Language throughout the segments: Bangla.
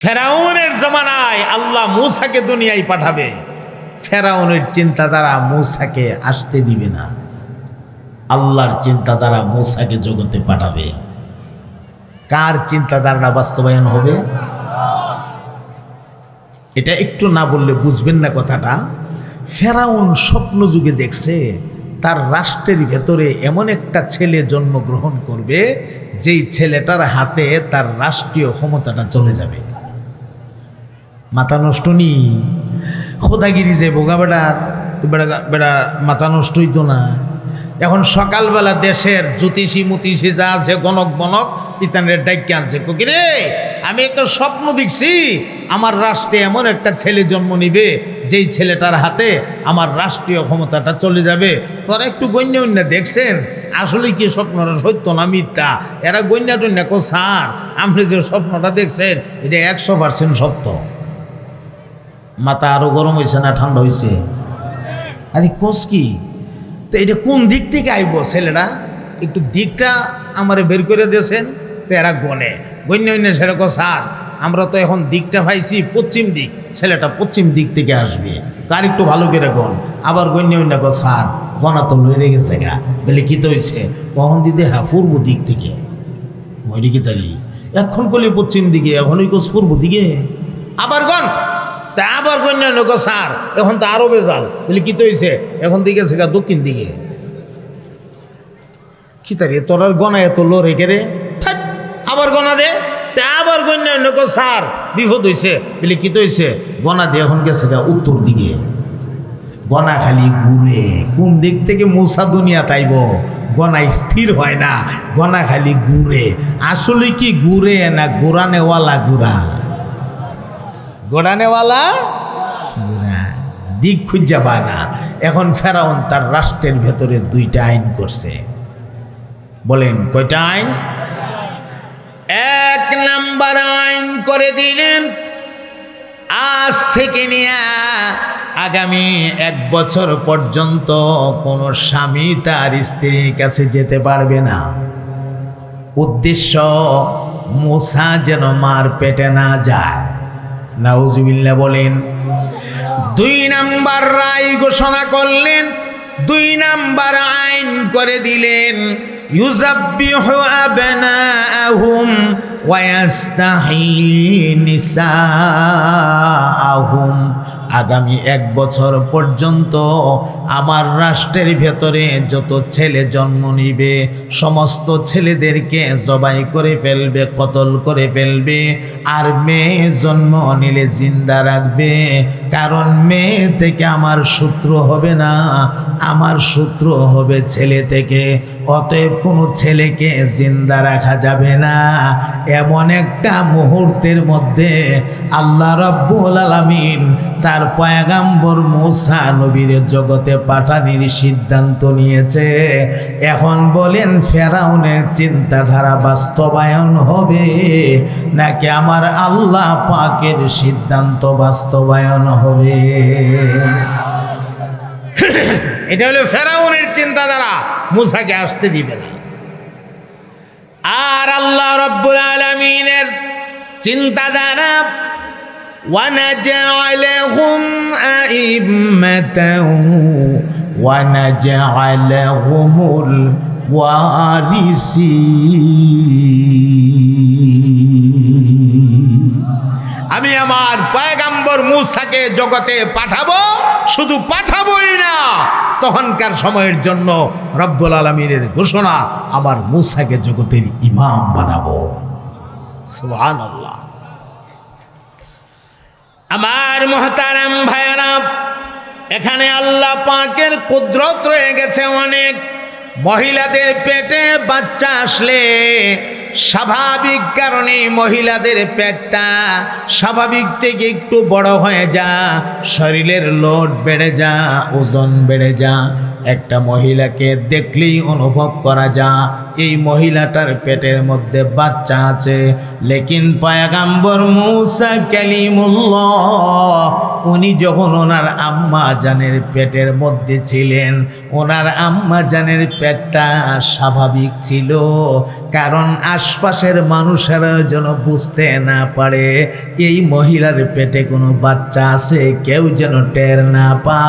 ফেরাউনের জমানায় আল্লাহ মূসাকে দুনিয়ায় পাঠাবে, ফেরাউনের চিন্তাধারা মূসাকে আসতে দিবে না, আল্লাহর চিন্তাধারা মূসাকে জগতে পাঠাবে। কার চিন্তাধারা বাস্তবায়ন হবে? এটা একটু না বললে বুঝবেন না কথাটা। ফেরাউন স্বপ্ন যুগে দেখছে তার রাষ্ট্রের ভেতরে এমন একটা ছেলে জন্মগ্রহণ করবে যেই ছেলেটার হাতে তার রাষ্ট্রীয় ক্ষমতাটা চলে যাবে। মাথা নষ্ট নি খোদাগিরি যে বোগা বেড়ার বেড়া বেড়া মাথা নষ্ট হইতো না। এখন সকালবেলা দেশের জ্যোতিষী মতিষী যা আছে গণক বনক ইতানের ডাইকে আনছে, কিরে আমি একটা স্বপ্ন দেখছি আমার রাষ্ট্রে এমন একটা ছেলে জন্ম নিবে যেই ছেলেটার হাতে আমার রাষ্ট্রীয় ক্ষমতাটা চলে যাবে। তোরা একটু গণ্যা দেখছেন আসলে কি স্বপ্নটা সত্য না মিথ্যা? এরা গণ্যা টন্যা কো স্যার আপনি যে স্বপ্নটা দেখছেন এটা 100% সত্য। মাথা আরো গরম হয়েছে না ঠান্ডা হয়েছে? আরে কোষ কি তো এটা কোন দিক থেকে আইব ছেলেরা একটু দিকটা আমারে বের করে দিয়েছেন। তো এরা গণ্য সেরকম স্যার আমরা তো এখন দিকটা পাইছি পশ্চিম দিক, ছেলেটা পশ্চিম দিক থেকে আসবে, কার একটু ভালো করে গণ। আবার গণ্য স্যার গণা তো লড়ে গেছে গা বলে কি তো হয়েছে কখন দিতে? হ্যাঁ পূর্ব দিক থেকে। ওইটি কি তারি এখন করলে পশ্চিম দিকে, এখন ওই কোষ পূর্ব দিকে। আবার গণ তা আবার গণ্য স্যার এখন তো আরো বেজাল বলে কি তো হয়েছে এখন দিকে সেগা দক্ষিণ দিকে। কি তারি তোর গণা এত লো রেখে রে আবার গণা দে তা আবার গণ্য স্যার বিপদ হয়েছে বলে কি তো হয়েছে গণা দিয়ে এখন গেছে গা উত্তর দিকে। গণা খালি ঘুরে কোন দিক থেকে মূসা দুনিয়া তাইব, গণা স্থির হয় না, গণা খালি ঘুরে। আসলে কি ঘুরে না ঘোরানেওয়ালা ঘুরা? গোড়ানেওয়ালা গুনা, দিক খুঁজা পায় না। এখন ফেরাউন তার রাষ্ট্রের ভেতরে 2টা আইন করছে। বলেন কয়টা আইন? 1 নাম্বার আইন করে দিলেন আজ থেকে নিয়ে আগামী 1 বছর পর্যন্ত কোনো স্বামী তার স্ত্রীর কাছে যেতে পারবে না। উদ্দেশ্য মূসা যেন মার পেটে না যায়। নাউজুবিল্লাহ বলেন। 2 নাম্বার রায় ঘোষণা করলেন, 2 নাম্বার আইন করে দিলেন ইউযাব্বিহু আবনাআহুম ওয়া ইয়াস্তাহয়ী নিসাআহুম। আগামী 1 বছর পর্যন্ত আমার রাষ্ট্রের ভেতরে যত ছেলে জন্ম নিবে সমস্ত ছেলেদেরকে জবাই করে ফেলবে, কতল করে ফেলবে। আর মেয়ে জন্ম নিলে জিন্দা রাখবে, কারণ মেয়ে থেকে আমার শত্রু হবে না, আমার শত্রু হবে ছেলে থেকে। অতএব কোনো ছেলেকে জিন্দা রাখা যাবে না। এমন একটা মুহূর্তের মধ্যে আল্লাহ রাব্বুল আলামিন তার পয়গাম্বর মূসা নবীর জগতে পাঠানোর সিদ্ধান্ত নিয়েছে। এখন বলেন ফেরাউনের চিন্তাধারা বাস্তবায়ন হবে নাকি আমার আল্লাহ পাকের সিদ্ধান্ত বাস্তবায়ন হবে? এটা হলো ফেরাউনের চিন্তাধারা, মূসাকে আসতে দিবে না। আর আল্লাহ রাব্বুল আলামিনের চিন্তাধারা وَنَجْعَلَهُمْ أَئِمَّةً وَنَجْعَلَهُمُ الْوَارِثِينَ। আমি আমার পয়গাম্বর মূসাকে জগতে পাঠাবো, শুধু পাঠাবোই না, তখনকার সময়ের জন্য রব্বুল আলামিনের ঘোষণা আমার মূসাকে জগতের ইমাম বানাবো। সুবহানাল্লাহ। আমার মুহতারাম ভাইরা, এখানে আল্লাহ পাকের কুদরত রয়ে গেছে অনেক। মহিলাদের পেটে বাচ্চা আসলে স্বাভাবিক কারণে মহিলাদের পেটটা স্বাভাবিক থেকে একটু বড় হয়ে যা, শরীরের লোড বেড়ে যা, ওজন বেড়ে যা। একটা মহিলাকে দেখলেই অনুভব করা যা এই মহিলাটার পেটের মধ্যে বাচ্চা আছে। লেকিন পয়গাম্বর মূসা কালিমুল্লাহ উনি যখন ওনার আম্মা জানের পেটের মধ্যে ছিলেন, ওনার আম্মা জানের পেটটা স্বাভাবিক ছিল, কারণ আশপাশের মানুষেরা যেন বুঝতে না পারে এই মহিলার পেটে কোনো বাচ্চা আছে, কেউ যেন টের না পা।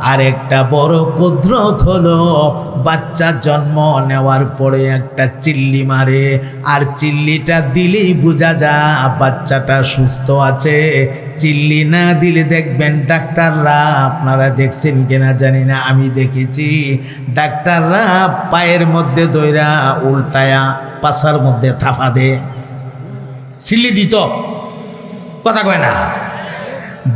আর একটা বড় কুদরত হলো বাচ্চা জন্ম নেওয়ার পরে একটা চিল্লি মারে, আর চিল্লিটা দিলেই বোঝা যায় বাচ্চাটা সুস্থ আছে। চিল্লি না দিলে দেখবেন ডাক্তাররা, আপনারা দেখছেন কিনা জানি না, আমি দেখেছি ডাক্তাররা পায়ের মধ্যে দইরা উল্টায়া পাছার মধ্যে থাপা দে, চিল্লি দিত, কথা কয় না।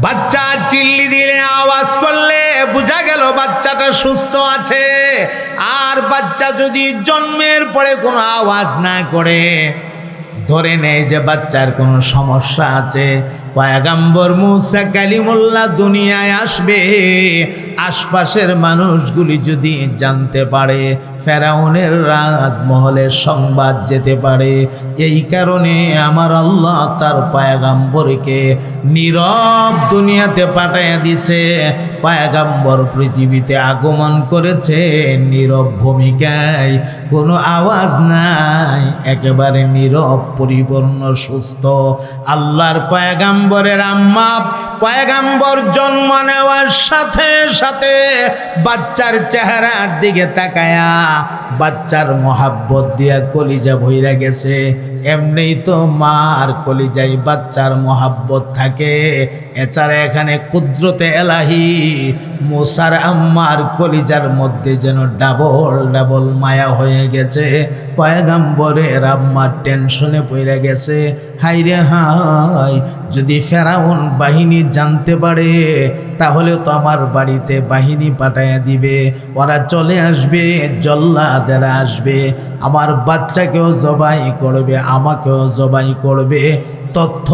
বাচ্চা চিল্লি দিলে আওয়াজ করলে বোঝা গেল বাচ্চাটা সুস্থ আছে। আর বাচ্চা যদি জন্মের পরে কোনো আওয়াজ না করে, ধরে নেয় যে বাচ্চার কোনো সমস্যা আছে, পয়গম্বর মুসা কালিমুল্লাহ দুনিয়ায় আসবে, আশপাশের মানুষগুলি যদি জানতে পারে ফেরাউনের রাজমহলের সংবাদ যেতে পারে। এই কারণে আমার আল্লাহ তার পয়গম্বরকে নীরব দুনিয়াতে পাঠাইয়া দিছে। পয়গম্বর পৃথিবীতে আগমন করেছে নীরব ভূমিকায়, কোনো আওয়াজ নাই, একেবারে নীরব, পরিপূর্ণ সুস্থ। আল্লাহর পয়গম্বরের আম্মা পয়গম্বর জন্ম নেওয়ার সাথে সাথে বাচ্চার চেহারার দিকে তাকায়া বাচ্চার মহাব্বত দিয়া কলিজা ভইরা গেছে। এমনি তো মার কলিজায় বাচ্চার মহাব্বত থাকে, এছাড়া এখানে কুদরতে এলাহি মুসার আম্মার কলিজার মধ্যে যেন ডাবল ডাবল মায়া হয়ে গেছে। পয়গম্বরের আম্মার টেনশনে পড়ে গেছে, হাইরে হাই, যদি ফেরাউন বাহিনী জানতে পারে তাহলে তো আমার বাড়িতে বাহিনী পাঠাইয়া দিবে, ওরা চলে আসবে, জল্লাদেরা আসবে, আমার বাচ্চাকেও জবাই করবে, আমাকেও জবাই করবে, তথ্য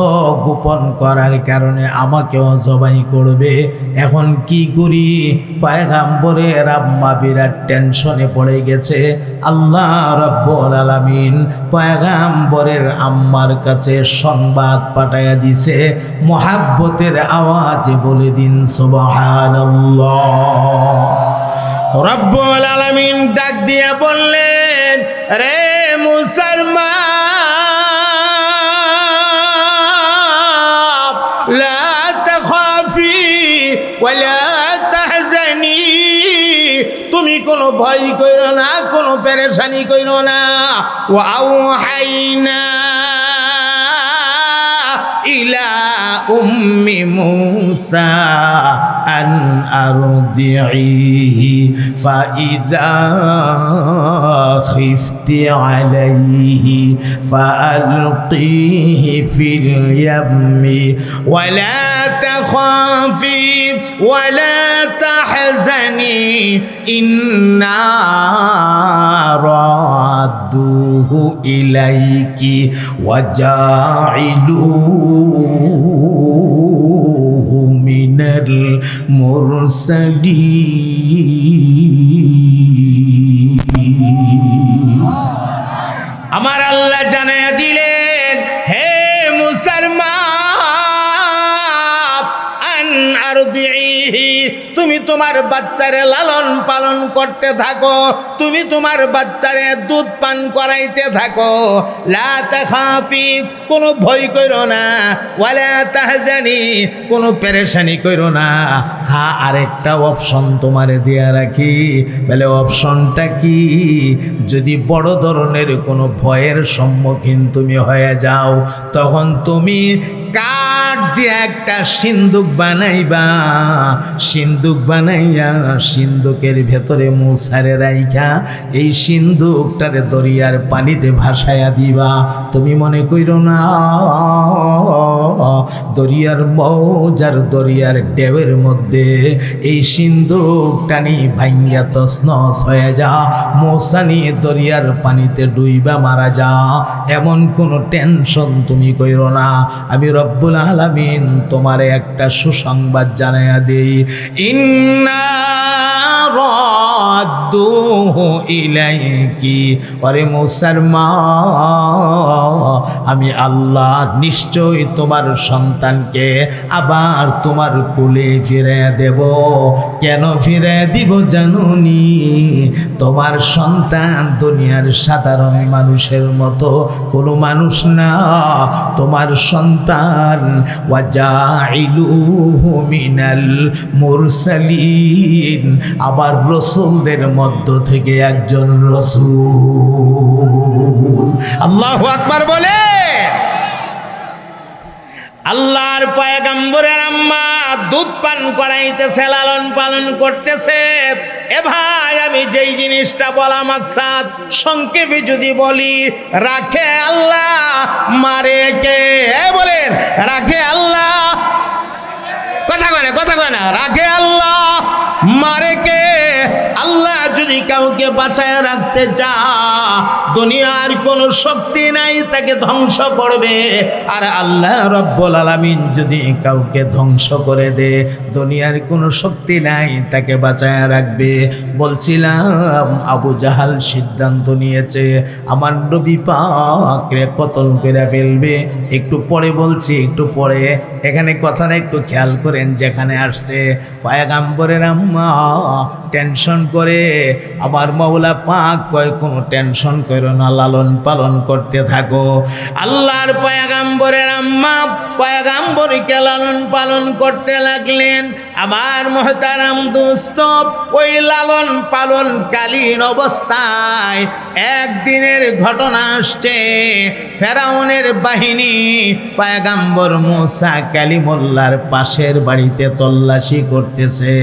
গোপন করার কারণে আমাকেও জবাই করবে। এখন কি করি? পয়গম্বরের আম্মা বিরাট টেনশনে পড়ে গেছে। আল্লাহ রাব্বুল আলামিন পয়গম্বরের আম্মার কাছে সংবাদ পাঠাইয়া দিছে, মুহাব্বতের আওয়াজে বলে দিন সুবহানাল্লাহ। রাব্বুল আলামিন ডাক দিয়ে বললেন, রে মুসার মা, লা তাখাফি ওয়ালা তাহজানি, তুমি কোনো ভয় কইরো না, কোনো পেরেশানি কইরো না। ওয়া আওহাইনা ইলা উম্মি মুসা আন আরদিহি ফাইদা খিফতি আলাইহি ফাআলকিহি ফিল ইয়ামি ওয়ালা তাখাফি ওয়ালা তাহজানি ইন্না রাদ্দুহু ইলাইকি ওয়াজাইলুহু মিনাল মুরসালিন। আমার আল্লাহ জানায়া দিলেন, হে মুসার মা, আন আরদিহি, তুমি তোমার বাচ্চারে লালন পালন করতে থাকো, তুমি তোমার বাচ্চারে দুধ পান করাইতে থাকো। লা তাখাফি, কোনো ভয় কইরো না, ওয়ালা তাহজানি, কোনো পেরেশানি কইরো না। হ্যাঁ, আরেকটা অপশন তোমারে দিয়া রাখি। বলে অপশনটা কি? যদি বড় ধরনের কোনো ভয়ের সম্মুখীন তুমি হয়ে যাও, তখন তুমি কাঠ দিয়ে একটা সিন্দুক বানাইবা, সিন্দুক বানাইয়া সিন্দুকের ভেতরে মুসারে রাইখা এই সিন্দুকটারে দরিয়ার পানিতে ভাসাইয়া দিবা। তুমি মনে কইরো না দরিয়ার মৌজার দরিয়ার ঢেউয়ের মধ্যে এই সিন্দুক টানি ভাঙ্গা তছনছ হয়ে যা, মৌসা নিয়ে দরিয়ার পানিতে ডুইবা মারা যা, এমন কোনো টেনশন তুমি কইরো না। আমি রব্বুল আলামিন তোমারে একটা সুসংবাদ জানাইয়া দেই, ইন্না রাদ্দুহু ইলাইকি, ওরে মুসার মা, আমি আল্লাহ নিশ্চয়ই তোমার সন্তান সন্তানকে আবার তোমার কোলে ফিরে দেব। কেন ফিরে দিব জানুনি? তোমার সন্তান দুনিয়ার সাধারণ মানুষের মতো কোনো মানুষ না। তোমার সন্তান ওয়াজাইলুহু মিনাল মুরসালিন, আবার রসুলদের মধ্য থেকে একজন রসুল। আল্লাহু আকবার বলে। আল্লাহর পয়গম্বরের আম্মা দুধ পান করাইতেছে, লালন পালন করতেছে। এ ভাই, আমি যেই জিনিসটা বলা মাকসাদ সংক্ষেপে যদি বলি, রাখে আল্লাহ, মারে কে? বলেন, রাখে আল্লাহ, কথা কয় না, রাখে আল্লাহ, মারে কে? আল্লাহ যদি কাউকে বাঁচায় রাখতে চায়, দুনিয়ার কোনো শক্তি নাই তাকে ধ্বংস করবে। আর আল্লাহ রব্বুল আলামিন যদি কাউকে ধ্বংস করে দে, দুনিয়ার কোনো শক্তি নাই তাকে বাঁচায় রাখবে। বলছিলাম আবু জাহাল সিদ্ধান্ত নিয়েছে আমার নবী পাকরে কতল করে ফেলবে। একটু পরে বলছি, একটু পরে। এখানে কথাটা একটু খেয়াল করেন, যেখানে আসছে পয়গম্বরের আম্মা টেনশন করে, আমার মাওলা পাক কয় কোনো টেনশন করো না, লালন পালন করতে থাকো। আল্লাহর পয়গম্বরের আম্মা পয়গম্বরকে লালন পালন করতে লাগলেন। আমার মুহতারাম দোস্ত, ওই লালন পালন কালীন অবস্থায় একদিনের ঘটনা আসছে। ফেরাউনের বাহিনী পয়গম্বর মুসা কালিমুল্লাহর পাশের বাড়িতে তল্লাশি করতেছে।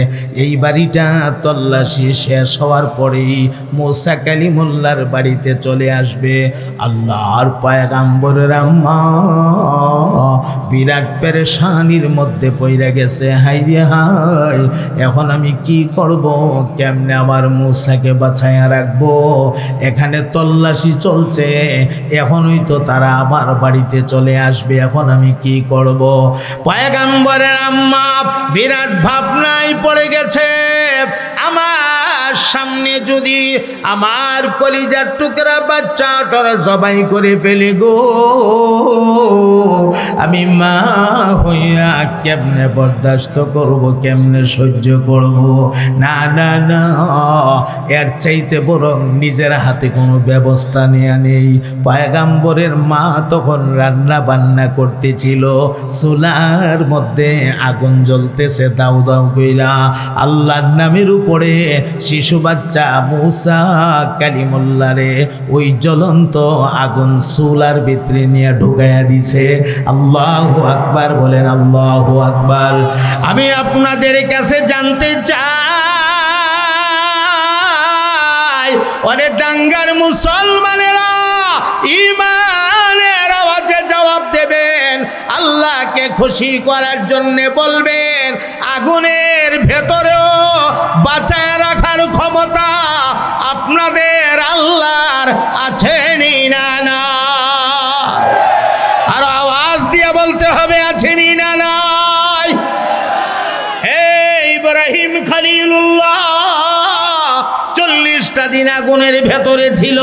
এই বাড়িটা তল্লাশি শেষ হওয়ার পরেই মুসা কালিমুল্লাহর বাড়িতে চলে আসবে। আল্লাহর পয়গম্বরের আম্মা বিরাট পেরেশানির মধ্যে পড়ে গেছে। হাই রে হাই, এখন আমি কি করব? কেমনে আমার মুসাকে বাঁচাইয়া রাখবো? এখানে তল্লাশি চলছে, এখনই তো তারা আমার বাড়িতে চলে আসবে, এখন আমি কি করব? পয়গম্বরের আম্মা বিরাট ভাবনায় পড়ে গেছে। আমার সামনে যদি আমার কলিজার টুকরা বাচ্চাটার জবাই করে ফেলে গো, আমি মা হইয়া কেমনে বরদাস্ত করব, কেমনে সহ্য করব? না না না, এর চাইতে বরং নিজের হাতে কোনো ব্যবস্থা নেওয়া নেই। পয়গম্বরের মা তখন রান্না বান্না করতেছিল, চুলার মধ্যে আগুন জ্বলতেছে দাউ দাউ কইরা। আল্লাহর নামের উপরে শিশু বাচ্চা মুসা কালিমুল্লাহরে ওই জ্বলন্ত আগুন চুলার ভিতরে নিয়ে ঢুকাইয়া দিছে। আল্লাহু আকবার বলেন, আল্লাহু আকবার। আমি আপনাদের কাছে জানতে চাই, ওরে ডাঙ্গার মুসলমানেরা, ঈমানের আওয়াজে জবাব দেবেন, আল্লাহকে খুশি করার জন্য বলবেন, আগুনের ভেতরেও বাঁচায় রাখার ক্ষমতা আপনাদের আল্লাহর আছেনি না? না, আর আওয়াজ দিয়ে বলতে হবে, আছেনি না? নাই? হে ইব্রাহিম খলিলুল্লাহ 40টা দিন আগুনের ভেতরে ছিল।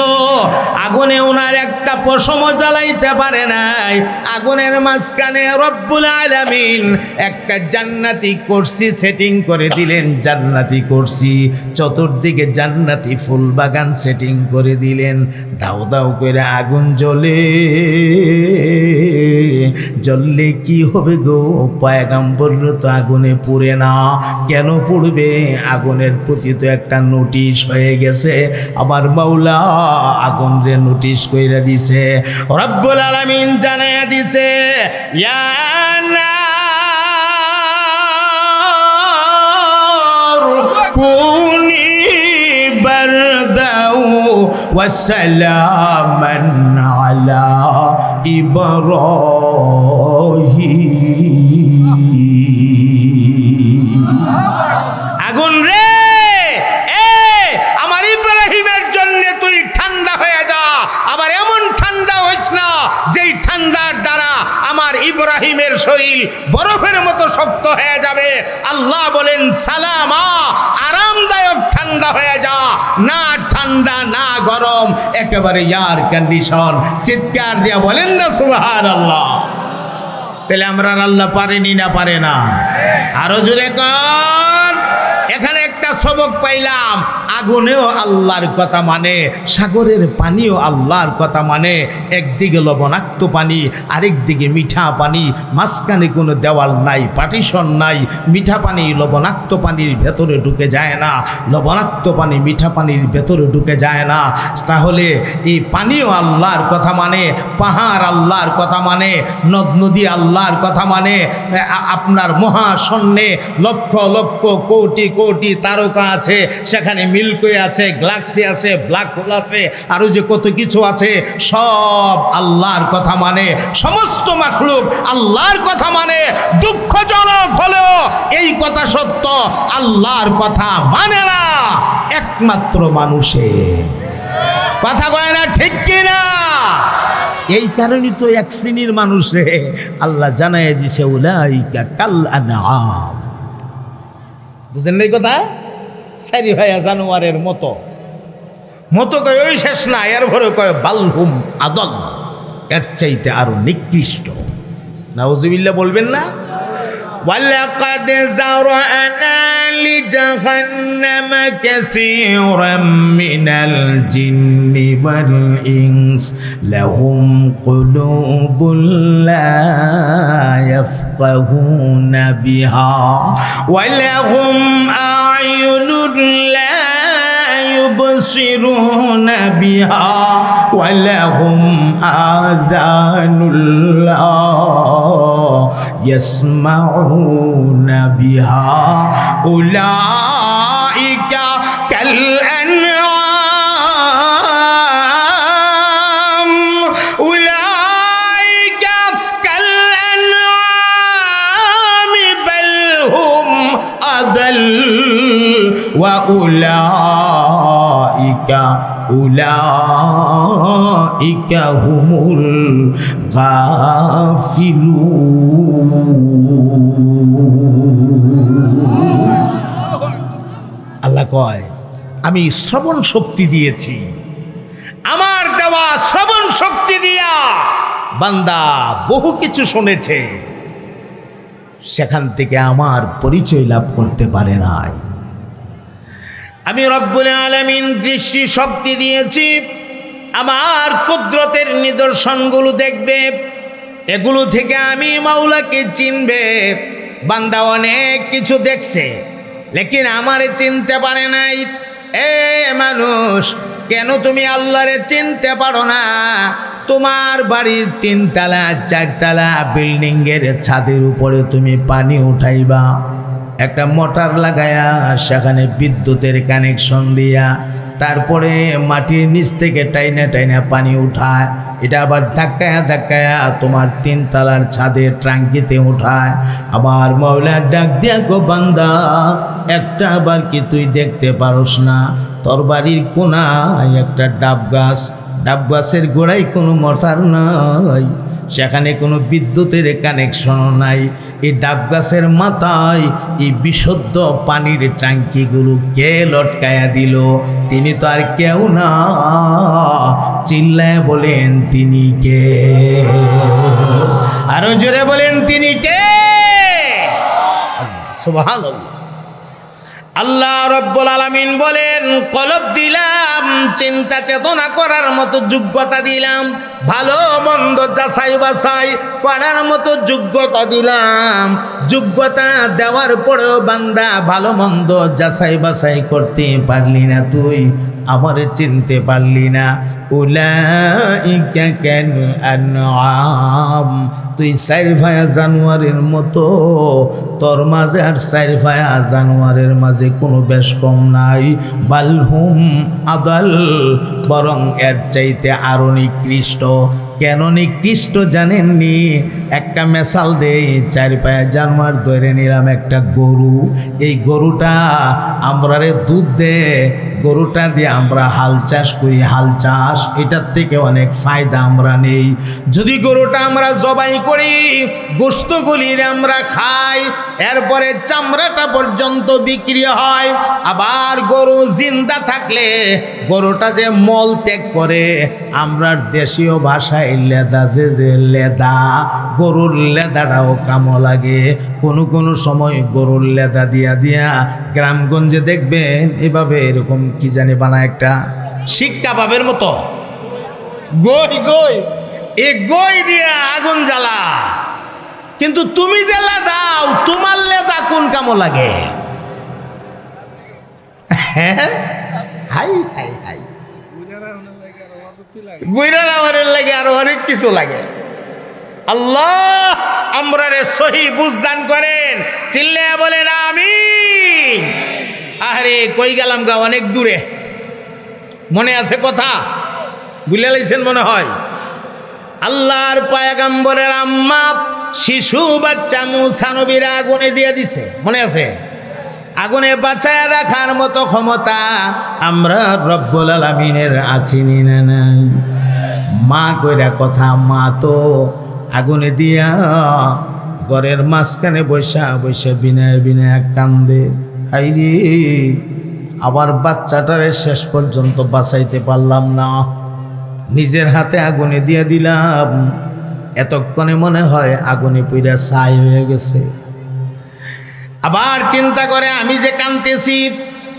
আগুনে ওনার একটা পশম জ্বালাইতে পারে নাই। আগুনের মাঝখানে রব্বুল আলামিন একটা জান্নাতি কুরসি সেটিং করে দিলেন, জান্নাতি কুরসি, চতুর্দিকে জান্নাতি ফুল বাগান সেটিং করে দিলেন। দাউ দাউ করে আগুন জ্বলে, জ্বললে কি হবে গো? পয়গম্বর তো আগুনে পুড়ে না, কেন পুড়বে? আগুনের প্রতি তো একটা নোটিশ হয়ে গেছে। আমার মাওলা আগুন রে নোটিশ কইরা দিছে, রব্বুল আলামিন জানাইয়া দিছে, ইয়া নার কুনি বারদাও ওয়া সালামান আলা ইব্রাহিম। আগুন রে, আমার ইব্রাহিমের জন্য তুই ঠান্ডা হয়ে যা। আবার এমন ঠান্ডা হইস না যেই ঠান্ডার দ্বারা আমার ইব্রাহিমের শরীর বরফের মতো শক্ত হয়ে যাবে। আল্লাহ বলেন, সালামা, আরামদায়ক ঠান্ডা হয়ে যা, না ঠান্ডা না গরম, একেবারে এয়ার কন্ডিশন। চিৎকার দিয়া বলেন না সুবহানাল্লাহ। তাহলে আমরা আল্লাহ পারেনি না পারে না? আরো জোরে কর। এখানে একটা সবক পাইলাম, আগুনেও আল্লাহর কথা মানে, সাগরের পানিও আল্লাহর কথা মানে। একদিকে লবণাক্ত পানি, আরেক দিকে মিঠা পানি, মাঝখানে কোনো দেওয়াল নাই, পার্টিশন নাই। মিঠা পানি লবণাক্ত পানির ভেতরে ঢুকে যায় না, লবণাক্ত পানি মিঠা পানির ভেতরে ঢুকে যায় না। তাহলে এই পানিও আল্লাহর কথা মানে, পাহাড় আল্লাহর কথা মানে, নদ নদী আল্লাহর কথা মানে। আপনার মহাশূন্যে লক্ষ লক্ষ কোটি কোটি তারকা আছে, সেখানে মিল্কওয়ে আছে, গ্যালাক্সি আছে, ব্ল্যাক হোল আছে, আরও যে কত কিছু আছে, সব আল্লাহর কথা মানে। সমস্ত মাখলুক আল্লাহর কথা মানে। দুঃখজনক হলেও এই কথা সত্য, আল্লাহর কথা মানে না একমাত্র মানুষে। কথা কয় না ঠিক কিনা? এই কারণেই তো এক শ্রেণীর মানুষ রে আল্লাহ জানায় দিছে উলাইকা কাল আনআম। বুঝেন না এই কথা? সারি ভাইয়া জানোয়ারের মতো মতো কয়, ওই শেষ না, এর ভরে কয় বালহুম আদল, এর চাইতে আরো নিকৃষ্ট। নাউজুবিল্লাহ বলবেন না? ওয়ালাকাদ যারানা লিজাহান্নামা কাসীরাম মিনাল জিন্নি ওয়াল ইনস লাহুম কুলুবুন লা ইয়াফকাহুনা বিহা ওয়া লাহুম আ'য়ুনুন লা يبصرون بها ولهم آذان لا يسمعون بها أولئك كالأنعام أولئك كالأنعام بل هم أضل أولئك هم الغافلون। আল্লাহ কয়, আমি শ্রবণ শক্তি দিয়েছি, আমার দেওয়া শ্রবণ শক্তি দিয়া বান্দা বহু কিছু শুনেছে, সেখান থেকে আমার পরিচয় লাভ করতে পারে নাই। আমি রব্বুল আলামিন দৃষ্টি শক্তি দিয়েছি, আমার কুদরতের নিদর্শনগুলো দেখবে, এগুলো থেকে আমি মাওলাকে চিনবে। বান্দা অনেক কিছু দেখছে, লেকিন আমারে চিনতে পারে নাই। এ মানুষ, কেন তুমি আল্লাহরে চিনতে পারো না? তোমার বাড়ির 3 তলা 4 তলা বিল্ডিংয়ের ছাদের উপরে তুমি পানি উঠাইবা, একটা মোটর লাগায়া সেখানে বিদ্যুতের কানেকশন দিয়া, তারপরে মাটির নিচ থেকে টাইনা টাইনা পানি উঠায়, এটা আবার ধাক্কায়া ধাক্কায়া তোমার 3 তলার ছাদের ট্যাঙ্কিতে উঠায়। আমার মাওলা ডাক দিয়া, গো বান্দা, একটা বার কি তুই দেখতে পারোস না? তোর বাড়ির কোনায় একটা ডাব গাছ, ডাব গাছের গোড়ায় কোনো মোটর নাই, সেখানে কোনো বিদ্যুতের কানেকশনও নাই। এই ডাব গাছের মাথায় এই বিশুদ্ধ পানির ট্যাঙ্কিগুলো কে লটকায়া দিল? তিনি তো আর কেউ না, চিল্লায় বলেন তিনি কে? আরো জোরে বলেন তিনি কে? সুবহানাল্লাহ। আল্লাহ রব্বুল আলামিন বলেন, কলব দিলাম, চিন্তা চেতনা করার মতো যোগ্যতা দিলাম, ভালো মন্দ যাচাই বাছাই করার মতো যোগ্যতা দিলাম। যোগ্যতা দেওয়ার পরেও বান্দা ভালো মন্দ যাচাই বাছাই করতে পারলি না, তুই আমারে চিনতে পারলি না। উলাইকা কাল আনআম, তুই 4 ভায়া জানোয়ারের মতো, তোর মাঝে আর 4 ভায়া জানোয়ারের মাঝে কোনো বেশ কম নাই। বালহুম আদাল, বরং এর চাইতে আরো নিকৃষ্ট। কেন নিকৃষ্ট জানেননি? একটা মেসাল দেই, 4 পায়া জানোয়ার ধরে নিলাম একটা গরু। এই গরুটা আমরারে দুধ দে, গরুটা দিয়ে আমরা হাল চাষ করি, হাল চাষ এটার থেকে অনেক ফায়দা আমরা নেই। যদি গরুটা আমরা জবাই করি, গোশতগুলির আমরা খাই, এরপরে চামড়াটা পর্যন্ত বিক্রি হয়। আবার গরু জিন্দা থাকলে গরুটা যে মল ত্যাগ করে, আমরা দেশীয় ভাষায় লেদা, যে লেদা, গরুর লেদাটাও কামো লাগে। কোনো সময় গরুর লেদা দিয়া দিয়া গ্রামগঞ্জে দেখবেন এভাবে এরকম কি জানি বানায় একটা শিক কাবাবের মতো গই এই গই দিয়া আগুন জ্বালা। কিন্তু তুমি যে লেদাও, তোমার লেদা কোন কামো লাগে? হ্যাঁ, হাই হাই হাই, গুইরা রাওয়ারের লাগে আরো অনেক কিছু লাগে। আল্লাহ আমরা রে সহি বুঝদান করেন, চিল্লে বলেন আমিন। আরে কই গেলাম গা, অনেক দূরে। মনে আছে কথা, বুঝলে লাইছেন মনে হয়। আল্লাহর পয়গম্বরের আম্মা শিশু বাচ্চা মুসা নবীর আগুনে দিয়ে দিছে, মনে আছে? আগুনে বাঁচায় রাখার মতো ক্ষমতা আমরা রব্বুল আলামিনের আছিনি না নাই? মা কইরা কথা, মা তো আগুনে দিয়া ঘরের মাঝখানে বৈশা বৈশা বিনায় বিনায় কান্দে। হাইরে, আবার বাচ্চাটারে শেষ পর্যন্ত বাঁচাইতে পারলাম না, নিজের হাতে আগুনে দিয়ে দিলাম। এতক্ষণে মনে হয় আগুনে পুইরা ছাই হয়ে গেছে। আবার চিন্তা করে, আমি যে কাঁদতেছি,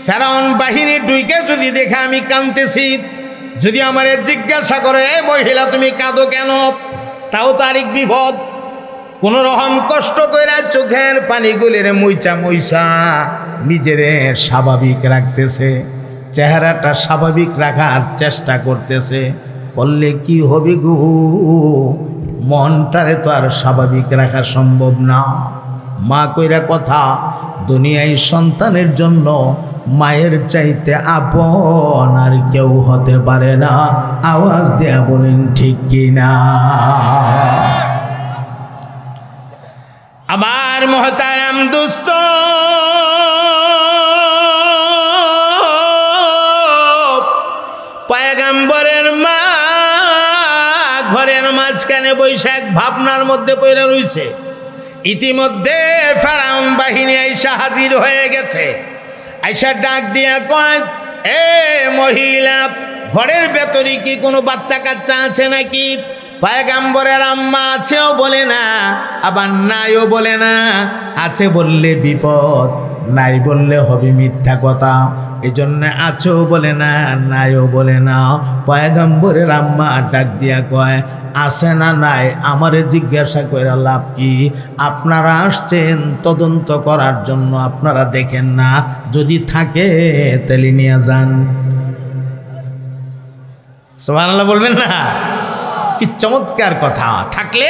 ফেরাউন বাহিনী ডুইকে যদি দেখে আমি কাঁদতেছি, যদি আমার জিজ্ঞাসা করে এ মহিলা তুমি কাঁদো কেন, তাও তারিক বিপদ। কোন রকম কষ্ট কইরা চোখের পানিগুলিরে মুইচা মুইচা নিজেরে স্বাভাবিক রাখতেছে, চেহারাটা স্বাভাবিক রাখার চেষ্টা করতেছে। করলে কি হবে গো, মনটারে তো আর স্বাভাবিক রাখা সম্ভব না। মা কইরা কথা, দুনিয়ায় সন্তানের জন্য মায়ের চাইতে আপন আর কেউ হতে পারে না। আওয়াজ দেয়া বলেন ঠিক কিনা? আমার মহতারাম দোস্ত, পয়গম্বরের মা ঘরের মাঝখানে বৈশাখ ভাবনার মধ্যে পড়ে রইছে। ইতিমধ্যে ফেরাউন বাহিনী আইসা হাজির হয়ে গেছে। আইসা ডাক দিয়া কয়, এ মহিলা, ঘরের ভেতরে কি কোনো বাচ্চা কাচ্চা আছে নাকি? পয়গম্বরের আম্মা আছেও বলে না, আবার নাইও বলে না। আছে বললে বিপদ, নাই বললে হবে মিথ্যা কথা। এজন্য আছেও বলে না, নাইও বলে না। পয়গম্বরের আম্মা ডাক দিয়া কয়, আছে না নাই আমারে জিজ্ঞাসা কইরা লাভ কি? আপনারা আসছেন তদন্ত করার জন্য, আপনারা দেখেন না, যদি থাকে তাহলে নিয়ে যান। সুবহানাল্লাহ বলবেন না? কি চমৎকার কথা, থাকলে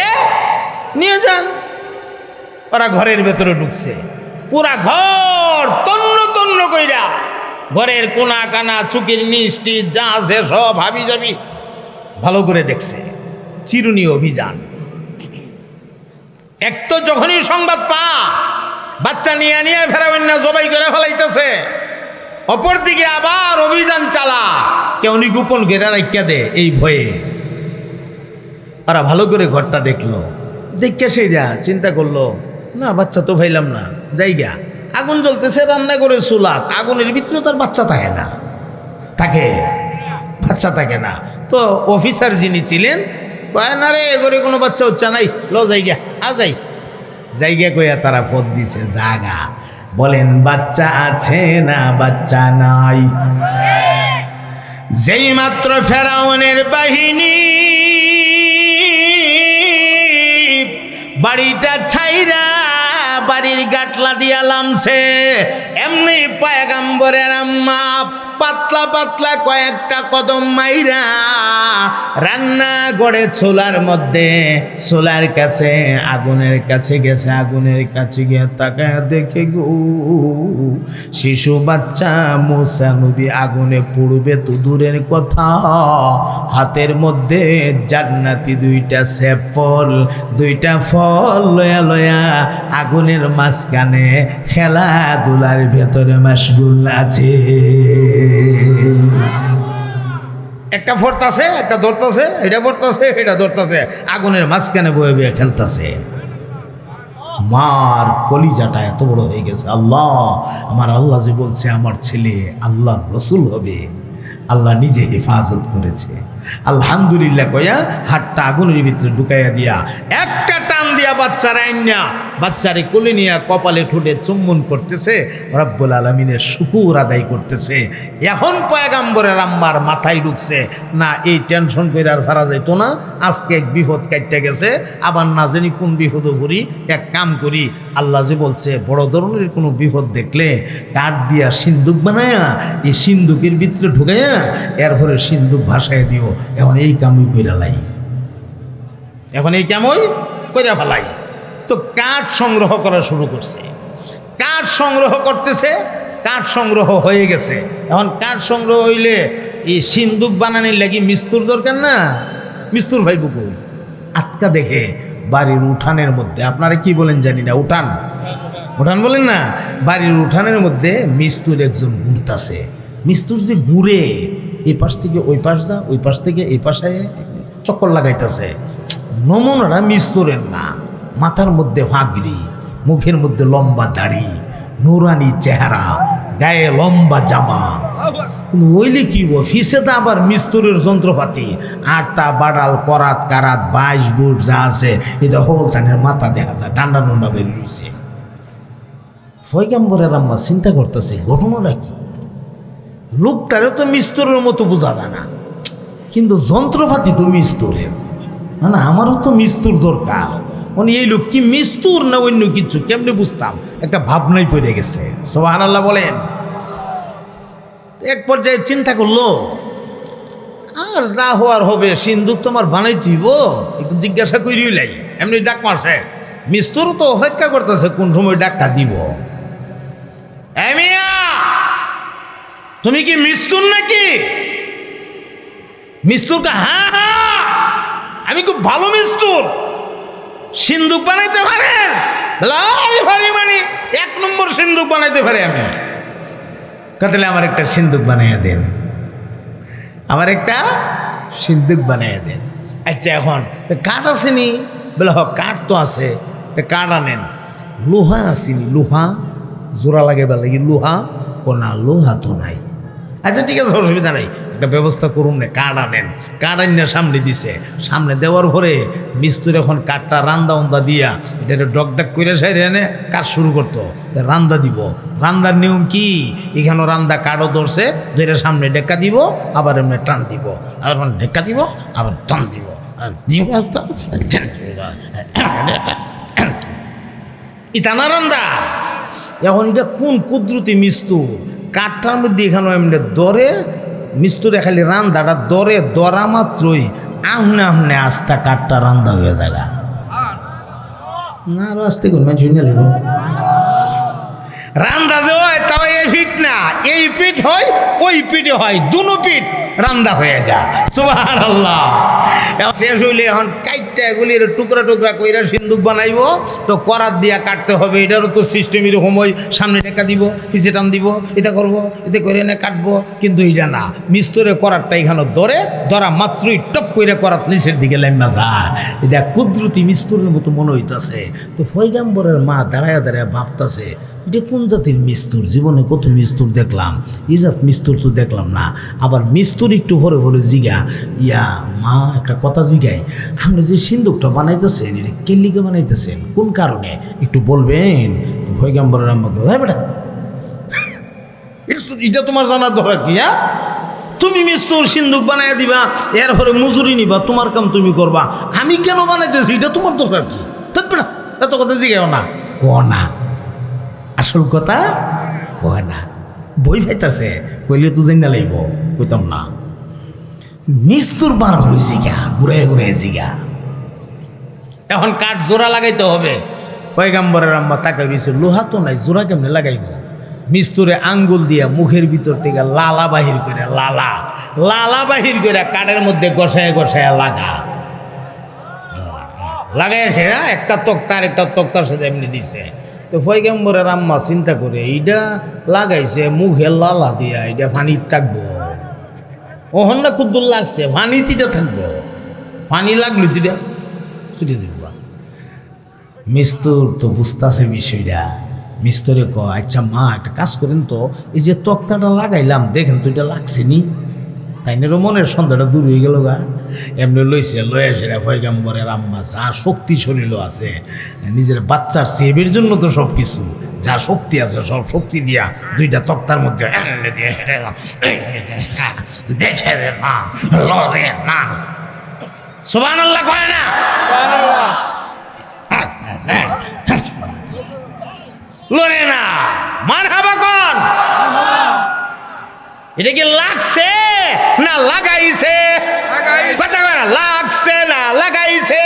নিয়ে যান। ওরা ঘরের ভেতরে ঢুকছে, পুরা ঘর তন্ন তন্ন কইরা, ঘরের কোনা কানা চুকির মিষ্টি যা আছে সব হাবি যাবি ভালো করে দেখছে। চিরুনি অভিযান। এক তো যখনই সংবাদ পা, বাচ্চা নিয়ে নিয়ে ফেরাউন না জবাই করে ফেলাইতেছে, অপরদিকে আবার অভিযান চালা, কেউ নি গোপন ঘেরা রাখিয়া দে এই ভয়ে। ওরা ভালো করে ঘরটা দেখলো, দেখে সেইরা চিন্তা করলো, না বাচ্চা তো ভাইলাম না, জায়গা আগুন জ্বলতেছে, রান্না করে চুলাত, আগুনের ভিতরে তার বাচ্চা থাকে না, থাকে বাচ্চা থাকে না। তো অফিসার যিনি ছিলেন, না রে এগরে কোনো বাচ্চা উচ্চা নাই, লো জায়গা যাই জায়গা কইয়া তারা ফোন দিছে জাগা। বলেন বাচ্চা আছে না বাচ্চা নাই? যেই মাত্র ফেরাউনের বাহিনী বাড়িটা ছাইরা বাড়ির গাটলা দিয়া লামছে, এমনি পয়গম্বরের আম্মা পাতলা পাতলা কয়েকটা কদম মাইরা রান্না করে চুলার মধ্যে, চুলার কাছে আগুনের কাছে গেছে। আগুনের কাছে গিয়ে তাকায় দেখে গো, শিশু বাচ্চা মুসা নবী আগুনে পুড়বে তো দূরের কথা, হাতের মধ্যে জান্নাতি দুইটা সেব ফল, দুইটা ফল লয়া লয়া আগুনের মাঝখানে খেলাধুলার ভেতরে মাশগুল আছে। একটা ফোরতাছে, একটা ধরতাছে, এটা ফোরতাছে, এটা ধরতাছে, আগুনের মাঝখানে বয়ে বয়ে খেলতাছে। আমার কলিজাটা এত বড় হয়ে গেছে। আল্লাহ, আমার আল্লাহ যে বলছে আমার ছেলে আল্লাহর রসুল হবে, আল্লাহ নিজে হেফাজত করেছে। আলহামদুলিল্লাহ কয়া হাতটা আগুনের ভিতরে ঢুকাইয়া দিয়া একটা টান দিয়া বাচ্চারা আইনা বাচ্চারে কোলে নিয়ে কপালে ঠোঁটে চুম্বন করতেছে, রব্বুল আলামিনের শুকুর আদায় করতেছে। এখন পয়গাম্বরের আম্মার মাথায় ঢুকছে, না এই টেনশন করে আর ফারা যাইতো না, আজকে এক বিপদ কাটতে গেছে, আবার না জানি কোন বিপদও করি। এক কাম করি, আল্লাহ যে বলছে বড় ধরনের কোনো বিপদ দেখলে কাঠ দিয়া সিন্দুক বানায়া এই সিন্দুকের ভিতরে ঢুকাইয়া এরপরে সিন্দুক ভাসায় দিও। এখন এই কামই কইরা লাই, এখন এই কামই কইরা ফেলাই। তো কাঠ সংগ্রহ করা শুরু করছে, কাঠ সংগ্রহ করতেছে, কাঠ সংগ্রহ হয়ে গেছে। এখন কাঠ সংগ্রহ হইলে এই সিন্দুক বানানোর লাগি মিস্তুর দরকার না, মিস্তুর ভাই বুকু আটকা দেখে বাড়ির উঠানের মধ্যে, আপনারা কি বলেন জানি না, উঠান উঠান বলেন না, বাড়ির উঠানের মধ্যে মিস্তুর একজন ঘুরতাছে। মিস্তুর যে ঘুরে এই পাশ থেকে ওই পাশ যা, ওই পাশ থেকে এই পাশে চক্কর লাগাইতেছে। নমুনাটা মিস্তুরের না, মাথার মধ্যে ফাঁকরি, মুখের মধ্যে লম্বা দাড়ি, নুরানি চেহারা, গায়ে লম্বা জামা। কিন্তু ওইলে কি ফিসেতে আবার মিস্তুরের যন্ত্রপাতি, আটটা বাডাল করাত কারাত 22 বুট যা আছে, এটা হোল তানের মাথা দেখা যায়, ডান্ডা ডন্ডা বেরিয়ে রয়েছে। পয়গাম্বরের আম্মা চিন্তা করতেছে ঘটনাটা কি। লোকটারে তো মিস্তুরের মতো বোঝা যায় না, কিন্তু যন্ত্রপাতি তো মিস্তুরের, মানে আমারও তো মিস্তুর দরকার। মানে এই লোক কি মিস্তুর না অন্য কিছু, কেমনে বুঝতাম, একটা ভাবনাই পড়ে গেছে। সুবহানাল্লাহ বলেন। এক পর্যায়ে চিন্তা করলো, আর যা হওয়ার হবে, সিন্দুক তোমার বানাই দিব, একটু জিজ্ঞাসা করিও লাই। এমনি ডাক মারছে, মিস্তুর তো অপেক্ষা করতেছে কোন সময় ডাকটা দিব। মিয়া, তুমি কি মিস্তুর নাকি? মিস্তুর কা? হ্যাঁ হ্যাঁ, আমি খুব ভালো মিস্তুর, সিন্দুক বানাইতে পারেন? আরে ভারি, মানে 1 নম্বর সিন্দুক বানাইতে পারে আমি। তাহলে আমার একটা সিন্দুক বানাইয়া দেন, আমার একটা সিন্দুক বানাইয়া দেন। আচ্ছা, এখন তো কাঠ আসেনি? বলে হ, কাঠ তো আছে, তো কাঠ আনেন। লোহা আসেনি? লোহা জোড়া লাগে বলে কি লোহা? ও না, লোহা তো নাই। আচ্ছা ঠিক আছে, অসুবিধা নাই, একটা ব্যবস্থা করুন না, কাঠ আনেন। কাঠ আনিয়ে সামনে দিছে, সামনে দেওয়ার পরে মিস্ত্রি এখন কাঠটা রান্দা উন্দা দিয়া এটা ডক ডাক করে সাইরে এনে কাজ শুরু করতো। রান্দা দিব, রান্দার নিয়ম কি, এখানেও রান্দা কাঠও ধরছে, ধরে সামনে ডেক্কা দিব, আবার এমনি টান দিব, আবার ডেক্কা দিব, আবার টান দিব, ইতানা রান্দা। এখন এটা কোন কুদরতি মিস্তুর, কাঠটার মধ্যে এখানে এমনি দরে মিস্তুরে খালি রান্দাটা দরে দরা মাত্রই আমনে আমনে আস্তা কাঠটা রান্দা হয়ে যায় না। আরো আসতে কোন মানুষ রান্দা যে হয় তাও এই পিঠ না, এই পিঠ হয় ওই পিঠে হয়, দুনো পিঠ রান্দা হয়ে যায়। সুবহানাল্লাহ। শেষ হইলে এখন কাইটটা এগুলি টুকরা টুকরা কইরা সিন্দুক বানাইব, তো করাত দিয়া কাটতে হবে। এটারও তো সিস্টেম এরকম, ওই সামনে টেকা দিব, পিছে টান দিব, এটা করবো, এতে করে এনে কাটবো। কিন্তু এটা না, মিস্তরে করাতটা এখানে ধরা মাত্রই টপ করে করাত নিচের দিকে লাইমা যায়। এটা কুদরতি মিস্তুরের মতো মনে হইতাছে। তো পয়গাম্বরের মা দাঁড়ায় দাঁড়ায় ভাবতাছে, এটা কোন জাতির মিস্তুর? জীবনে কত মিস্তুর দেখলাম, এই জাত মিস্তুর তো দেখলাম না। আবার মিস্তুর একটু পরে পরে জিগা, ইয়া মা একটা কথা জিগাই, আপনি যে সিন্দুকটা বানাইতেছেন এটা কেল্লিকে বানাইতেছেন, কোন কারণে একটু বলবেন? পয়গাম্বরের আম্মাকে, হ্যাঁ বেটা, এটা তোমার জানার দরকার কি? হ্যাঁ, তুমি মিস্তুর সিন্দুক বানাই দিবা, এরপরে মজুরি নিবা, তোমার কাম তুমি করবা, আমি কেন বানাইতেছি এটা তোমার দরকার কি? বেটা, এত কথা জিগাও না, ক না, আসল কথা কয় না, বই ফাইতাছে, কইলে তো জানি না লাগব, কইতাম না। মিস্তুর বার হল জিগা, ঘুরে ঘুরে জিগা। এখন কাঠ জোড়া লাগাইতে হবে। পয়গাম্বরের আম্মা তাকাই দিয়েছে, লোহা তো নাই, জোড়া কেমনে লাগাইব? মিস্তুরে আঙ্গুল দিয়া মুখের ভিতর থেকে লালা বাহির করে, লালা বাহির করে কাঠের মধ্যে গসায় গসায় লাগাইছে। একটা তক্তার সাথে এমনি দিছে। তো পয়গাম্বরের আম্মা চিন্তা করে, এইটা লাগাইছে মুখে লালা দিয়া, এটা পানি থাকবো, ওহন না কুদ্দুর লাগছে, পানি তিটা থাকবো, পানি লাগলো তিটা ছুটে যাবা। মিস্তুর তো বুঝতেছে বিষয়টা। মিস্তরে ক আচ্ছা মা একটা কাজ করেন তো, এই যে তক্তাটা লাগাইলাম দেখেন তো এটা লাগছে নি। তাই না মনের সন্দেহটা দূর হয়ে গেল গা। এমনি লইছে লয়ে আসে পয়গম্বরের আম্মা যা শক্তি শরীর আছে, নিজের বাচ্চার সেবের জন্য তো সব কিছু যা শক্তি আছে সব শক্তি দিয়া দুইটা তক্তার মধ্যে সুবহানাল্লাহ কয় না? লড়ে না, মারহাবা কোন? এটা কি লাগছে না লাগাইছে? কথা কয় না, লাগছে না লাগাইছে?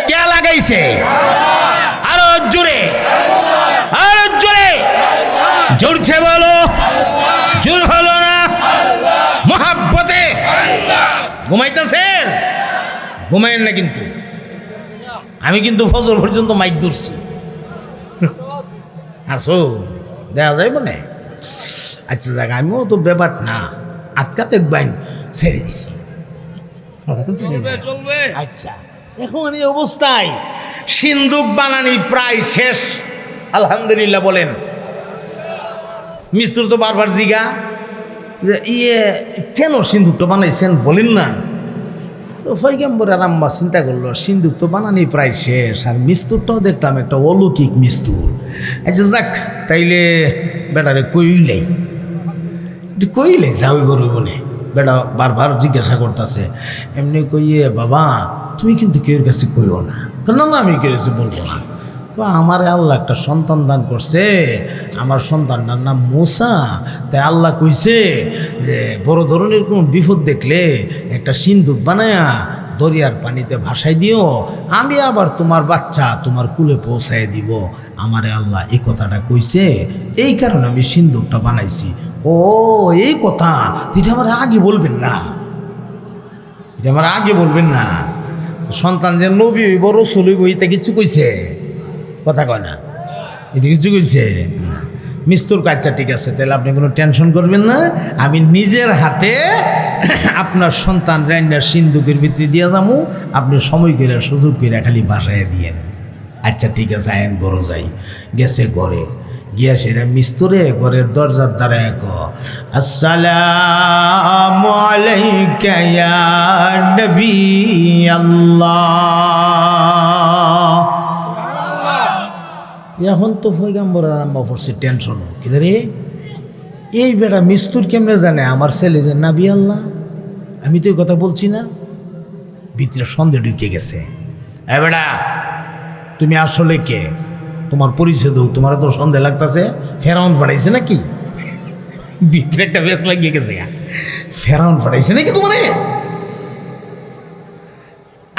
কে লাগাইছে? আরো জোরে, আরো জোরে, জোরছে বলো। জোর হলো না? মহাব্বতে ঘুমাইতেছেন? ঘুমাইন না কিন্তু। আমি কিন্তু ফজর পর্যন্ত মাইক ধরছি। আসো দেখা যাইব না? আচ্ছা যাক, আমিও তো ব্যাপার না আটকাতে বাইন ছেড়ে দিছি। আচ্ছা এখন এই অবস্থায় সিন্দুক বানানি প্রায় শেষ, আলহামদুলিল্লাহ বলেন। মিস্ত্রি তো বারবার জিগা যে কেন সিন্দুকটা বানাইছেন বলেন না। তো পয়গম্বরের আম্মা চিন্তা করলো সিন্দুক তো বানানি প্রায় শেষ, আর মিস্তুরটাও দেখলাম একটা অলৌকিক মিস্তুর। আচ্ছা যাক তাইলে বেটারে কইলে যাও গরু বলে। বেটা বারবার জিজ্ঞাসা করতেছে, এমনি কইয়ে বাবা তুমি কিন্তু কেউর কাছে কইও না। না না আমি কেউ কাছে বলবো না। আমার আল্লাহ একটা সন্তান দান করছে, আমার সন্তানটার নাম মুসা। তাই আল্লাহ কইছে যে বড় ধরনের কোনো বিপদ দেখলে একটা সিন্দুক বানায়া দরিয়ার পানিতে ভাসাই দিও, আমি আবার তোমার বাচ্চা তোমার কুলে পৌঁছায় দিব। আমারে আল্লাহ এই কথাটা কইছে, এই কারণে আমি সিন্দুকটা বানাইছি। ও এই কথা, এটা আমার আগে বলবেন না, এটা আমার আগে বলবেন না। তো সন্তান যে নবী বড় রসূল হইতে কিছু কইছে? কথা কয় না, এতে কিছু কইছে? মিস্তুর কাজটা ঠিক আছে, তাহলে আপনি কোনো টেনশন করবেন না। আমি নিজের হাতে আপনার সন্তান রান্নার সিন্দুকের ভিতরে দিয়ে যাবো, আপনি সময় করে সুযোগ করে খালি বাসায় দিয়েন। আচ্ছা ঠিক আছে, আইন গরো যাই। গেছে ঘরে গিয়া সেটা মিস্তুরে ঘরের দরজার দ্বারা এক আসসালামু আলাইকা ইয়া নবী আল্লাহ। এখন তো পয়গম্বরের আম্মা পড়ছে টেনশন, কিদারে এই বেটা মিস্তুর কেমনে জানে আমার ছেলে যে নবী আল্লাহ? আমি তো এই কথা বলছি না। ভিতরে সন্দেহ ঢুকে গেছে। এ বেটা তুমি আসলে কে? তোমার পরিচয় দাও, তোমার তো সন্দেহ লাগতেছে। ফেরাউন পাঠাইছে নাকি? ভিতরে একটা বেশ লাগিয়ে গেছে। ফেরাউন পাঠাইছে নাকি তোমারে?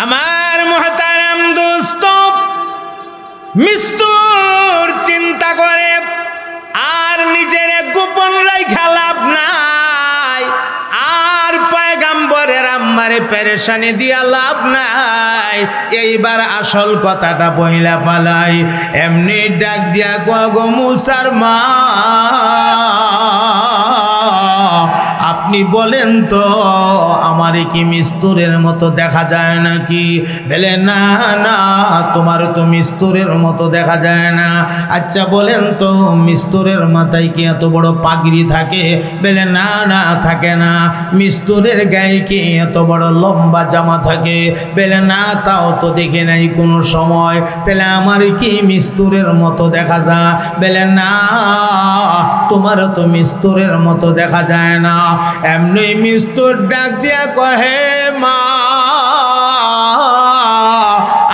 আমার মুহতারাম দোস্ত, মিস্তুর চিন্তা করে আর নিজের গোপন রাইখা লাভ নাই, আর পয়গম্বরের আম্মারে পেরেশানি দিয়া লাভ নাই। এইবার আসল কথাটা বইলা ফালাই। এমনি ডাক দিয়া গো মুসার মা, আপনি বলেন তো আমারে কি মিস্তুরের মতো দেখা যায় নাকি? বলে না না, তোমার তো মিস্তুরের মতো দেখা যায় না। আচ্ছা বলেন তো মিস্তুরের মাথায় কি এত বড় পাগড়ি থাকে? বলে না না থাকে না। মিস্তুরের গায়ে কি এত বড় লম্বা জামা থাকে? বলে না তাও তো দেখে নাই কোনো সময়। তাহলে আমার কি মিস্তুরের মতো দেখা যায়? বলে না, তোমার তো মিস্তুরের মতো দেখা যায় না। এমনি মিস্তুর ডাক দিয়া কহে মা,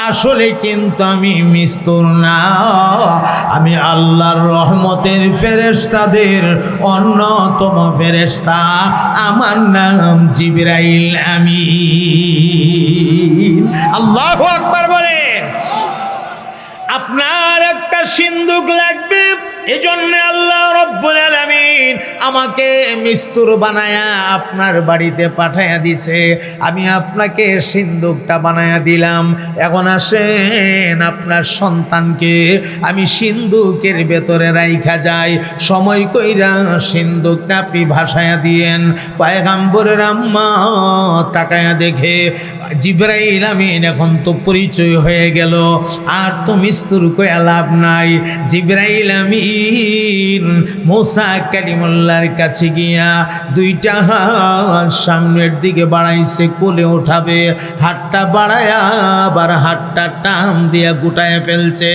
আসলে কিন্তু আমি মিস্তুর না, আমি আল্লাহর রহমতের ফেরেশতাদের অন্যতম ফেরেশতা। আমার নাম জিবরাইল আমিন। আল্লাহু আকবার বলেন। আপনার একটা সিন্দুক লাগবে, এজন্য আল্লাহ রব্বুল আলামিন আমাকে মিস্তুর বানায়া আপনার বাড়িতে পাঠাইয়া দিছে, আমি আপনাকে সিন্দুকটা বানায়া দিলাম। এখন আসেন আপনার সন্তানকে আমি সিন্দুকের ভেতরে রাইখা যাই, সময় কইরা সিন্দুকটা আপনি ভাসায়া দিয়েন। পয়গম্বরের আম্মা তাকায়া দেখে জিবরাইল আমিন এখন তো পরিচয় হয়ে গেল, আর তো মিস্তুর কইয়া লাভ নাই। জিবরাইল আমিন মুসা কালিমুল্লাহর কাছে গিয়া দুইটা হাত সামনের দিকে বাড়াইছে, কোলে উঠাবে, হাতটা বাড়ায়া আবার হাতটা টান দিয়া গুটায় ফেলছে,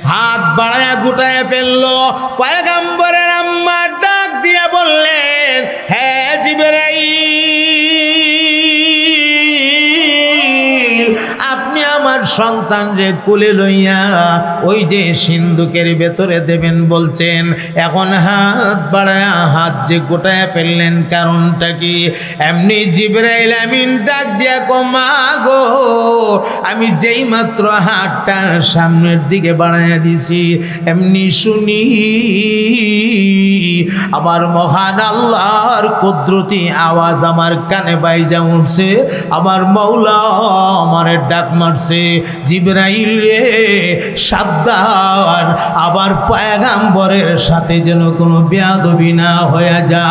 হাত বাড়ায়া গুটায় ফেললো। পয়গম্বরের আম্মা ডাক দিয়া বললেন, হ্যাঁ জিবরাইল, আপনি আমার সন্তান রে কোলে লইয়া ওই যে সিন্দুকের ভেতরে দেবেন বলছেন, এখন হাত বাড়ায়া হাত যে গোটায় ফেললেন কারণটা কি? এমনি জিবরাইল আমিন ডাক দিয়া কো, মা গো, আমি যেই মাত্র হাতটা সামনের দিকে বাড়াইয়া দিছি এমনি শুনি আমার মহান আল্লাহর কুদরতি আওয়াজ আমার কানে বাইজা উঠছে, আমার মৌলা আমারে ডাক মারছে, জিবরাইল রে সাবধান, আবার পয়গম্বরের সাথে যেন কোনো বেয়াদবি না হয়ে যা।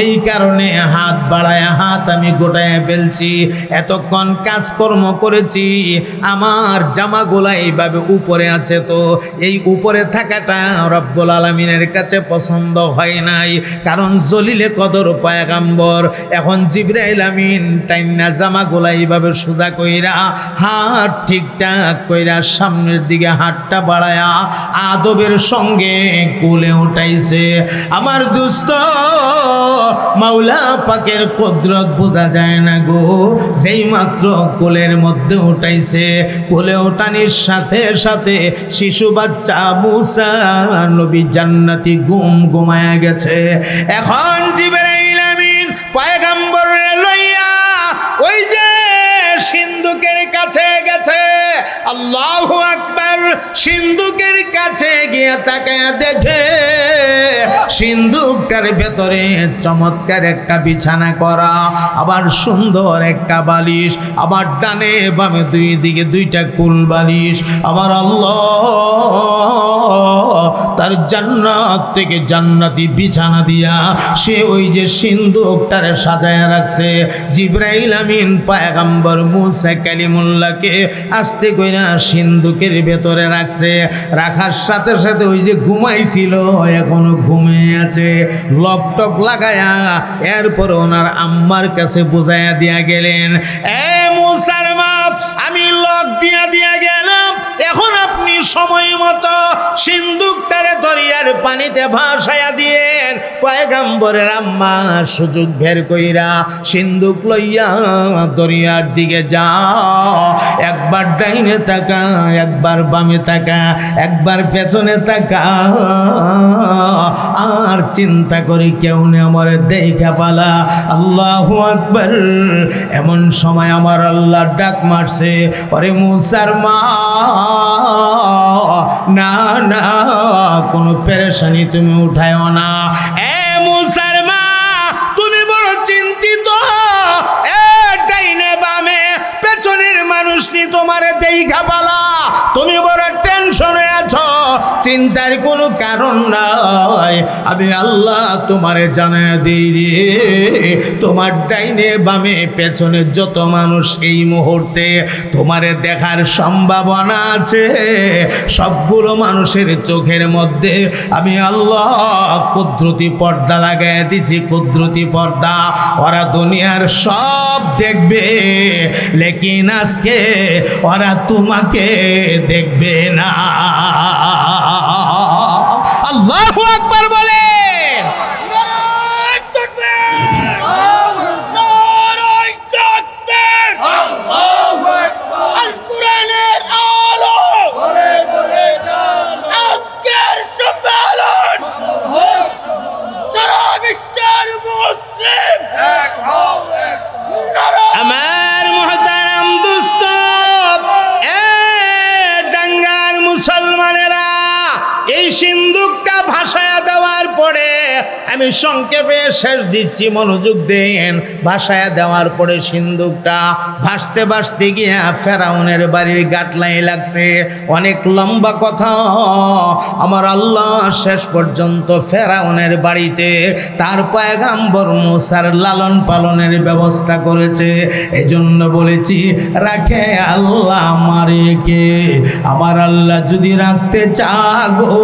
এই কারণে হাত বাড়ায় হাত আমি গোটায় ফেলছি, এতক্ষণ কাজকর্ম করেছি, আমার জামাগুলা এইভাবে উপরে আছে, তো এই উপরে থাকাটা রব্বুল আলামিনের কাছে পছন্দ হয় নাই, কারণ জলিলে কদর পয়গম্বর। এখন জিবরাইল আমিন টাইনা জামাগুলা এইভাবে সোজা কইরা হাত ঠিকঠাক কইরা সামনের দিকে হাতটা বাড়ায়া আদবের সঙ্গে কোলে উঠাইছে। আমার দুস্থ মাওলা পাকের কুদরত বোঝা যায় না গো, যেই মাত্র কোলের মধ্যে উঠাইছে, কোলে ওঠানির সাথে সাথে শিশু বাচ্চা মুসা নবী জান্নাতি ঘুমায়া গেছে। এখন জিবরাইল আমিন পয়গম্বরের লইয়া ওই যে সিন্দুকের কাছে গেছে, আল্লাহু আকবার, সিন্দুকের কাছে গিয়ে তাকায়া দেখে সিন্দুকটার ভেতরে চমৎকার একটা বিছানা করা, আবার সুন্দর একটা বালিশ, আবার ডানে বামে দুই দিকে দুইটা কুল বালিশ। আবার আল্লাহ তার জান্নাত থেকে জান্নাতি বিছানা দিয়া সে ওই যে সিন্দুকটারে সাজায়া রাখছে। জিবরাইল আমিন পয়গম্বর মুসা কালিমুল্লাহকে আস্তে কইরা সিন্দুকের ভেতরে রাখছে, রাখার সাথে সাথে ওই যে ঘুমাইছিল এখনো ঘুমে আছে, লকটক লাগায়া এরপর ওনার আম্মার কাছে বুঝাইয়া দিয়া গেলেন, এ মুসার মা, আমি লক দিয়া গেলাম, এখন আপনি সময় মতো সিন্দুকটারে দরিয়ার পানিতে ভাসায়া দিয়েন। পয়গম্বরের আম্মা সুযোগ বের কইরা সিন্দুক লইয়া দরিয়ার দিকে যাও, একবার ডাইনে তাকা, একবার বামে তাকা, একবার পেছনে তাকা, আর চিন্তা করি কেউ নে আমার দেখা পালা। আল্লাহু আকবার। এমন সময় আমার আল্লাহ ডাক মারছে, ওরে মুসার মা, না না, কোনো পেরেশানি তুমি উঠায়ও না। এ মুসার মা, তুমি বড় চিন্তিত, এ ডাইনে বামে পেছনের মানুষ নি তোমারে দেখা পালা, তুমি বড় টেনশনে আছো, চিন্তার কোনো কারণ নাই। আমি আল্লাহ তোমারে জানায় দিই রে, তোমার ডাইনে বামে পেছনে যত মানুষ এই মুহূর্তে তোমারে দেখার সম্ভাবনা আছে, সবগুলো মানুষের চোখের মধ্যে আমি আল্লাহ কুদরতি পর্দা লাগাই দিছি, কুদরতি পর্দা। ওরা দুনিয়ার সব দেখবে, লেকিন আজকে ওরা তোমাকে দেখবে না। আল্লাহু আকবার বলে। আমার মুহতারাম দোস্ত, ডাঙ্গার মুসলমানেরা, এই সিন্দুকটা ভাসায়া দেওয়ার পরে আমি সংক্ষেপে শেষ দিচ্ছি, মনোযোগ দেন। ভাসায় দেওয়ার পরে সিন্দুকটা ভাসতে ভাসতে গিয়া ফেরাউনের বাড়ির গাটলায় লাগছে। অনেক লম্বা কথা, আমার আল্লাহ শেষ পর্যন্ত ফেরাউনের বাড়িতে তার পয়গাম্বর মুসার লালন পালনের ব্যবস্থা করেছে। এজন্য বলেছি, রাখে আল্লাহ আমারে কে? আমার আল্লাহ যদি রাখতে চাগো,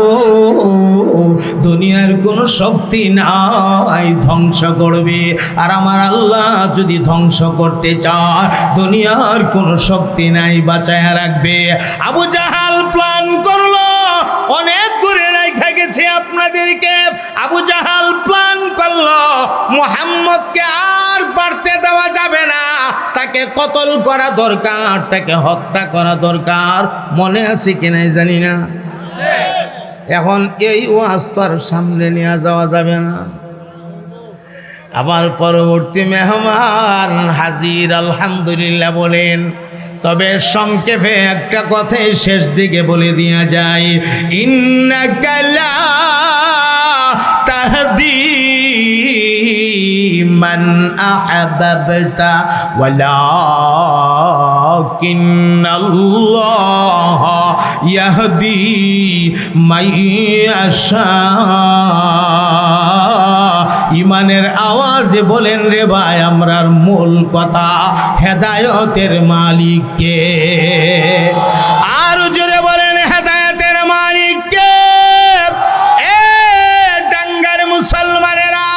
দুনিয়ার কোনো শক্তি নাই, ধ্বংস করবে। আর আমার আল্লাহ যদি ধ্বংস করতে চায়, দুনিয়ার কোনো শক্তি নাই, বাঁচায়া রাখবে। আবু জাহাল প্ল্যান করলো, অনেক দূরে রেখে গেছে আপনাদেরকে। আবু জাহাল প্ল্যান করলো, মুহাম্মদকে আর বাড়তে দেওয়া যাবে না, তাকে কতল করা দরকার, তাকে হত্যা করা দরকার। মনে আছে কিনা জানি না। এখন এই ওয়াজ তো আর সামনে নিয়ে যাওয়া যাবে না। আবার পরবর্তী মেহমান হাজির, আলহামদুলিল্লাহ বলেন। তবে সংক্ষেপে একটা কথাই শেষ দিকে বলে দেওয়া যায়, ইন্নাকা লা তাহদি মান আহবাবতা ওয়ালাকিন্নাল্লাহ ইয়াহদি মান ইয়াশা। ইমানের আওয়াজে বলেন রে ভাই, আমরার মূল কথা, হেদায়েতের মালিক কে? আর জোরে বলেন, হেদায়েতের মালিক কে? এ ডাঙ্গার মুসলমানেরা,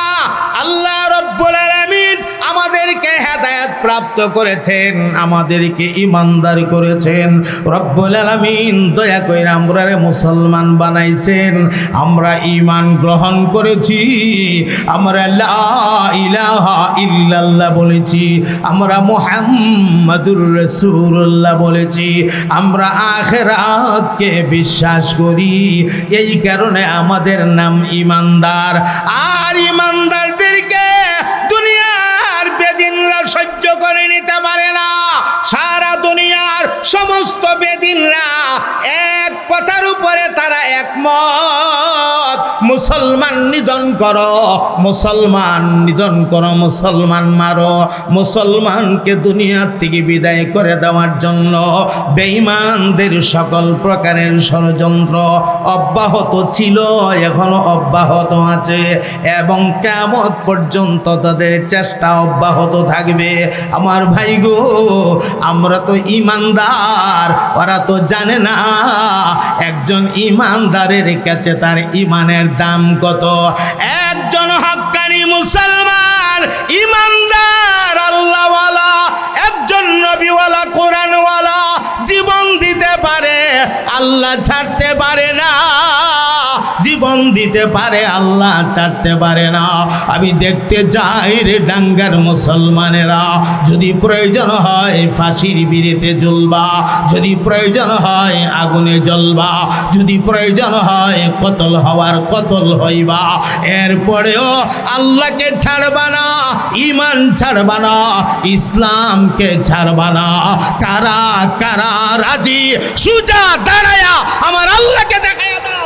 আল্লাহ রাব্বুল আলামিন আমাদেরকে হেদায়েত প্রাপ্ত করেছেন, আমাদেরকে ঈমানদার করেছেন। রব্বুল আলামিন দয়া কইরা আমরারে মুসলমান বানাইছেন। আমরা ঈমান গ্রহণ করেছি, আমরা লা ইলাহা ইল্লাল্লাহ বলেছি, আমরা মুহাম্মাদুর রাসূলুল্লাহ বলেছি, আমরা আখিরাতকে বিশ্বাস করি। এই কারণে আমাদের নাম ঈমানদার। আর ঈমানদারদেরকে দুনিয়ার বেদিনরা সহ্য করে নিতে পারে না। সারা দুনিয়ার সমস্ত বেদিনরা এক কথার উপরে তারা একমত, মুসলমান নিধন করো, মুসলমান নিধন করো, মুসলমান মারো। মুসলমানকে দুনিয়ার থেকে বিদায় করে দেওয়ার জন্য বেঈমানদের সকল প্রকারের ষড়যন্ত্র অব্যাহত ছিল, এখনো অব্যাহত আছে, এবং কিয়ামত পর্যন্ত তাদের চেষ্টা অব্যাহত থাকবে। আমার ভাই গো, আমরা তো ঈমানদার, ওরা তো জানে না একজন ঈমানদারের কাছে তার ঈমানের দাম কত। একজন হক্কানি মুসলমান ঈমানদার আল্লাহওয়ালা, একজন নবীওয়ালা কোরআনওয়ালা জীবন দিতে পারে, আল্লাহ ছাড়তে পারে না। জীবন দিতে পারে, আল্লাহ ছাড়তে পারে না। আমি দেখতে যাই রে ডাঙ্গার মুসলমানেরা, যদি প্রয়োজন হয় ফাঁসির বিড়িতে জ্বলবা, যদি প্রয়োজন হয় আগুনে জ্বলবা, যদি প্রয়োজন হয় কতল হওয়ার কতল হইবা, এরপরেও আল্লাহকে ছাড়বা না, ঈমান ছাড়বা না, ইসলামকে ছাড়বা না। কারা কারা রাজি? সুজা দাঁড়ায়া আমার আল্লাহকে দেখাইয়া দাও।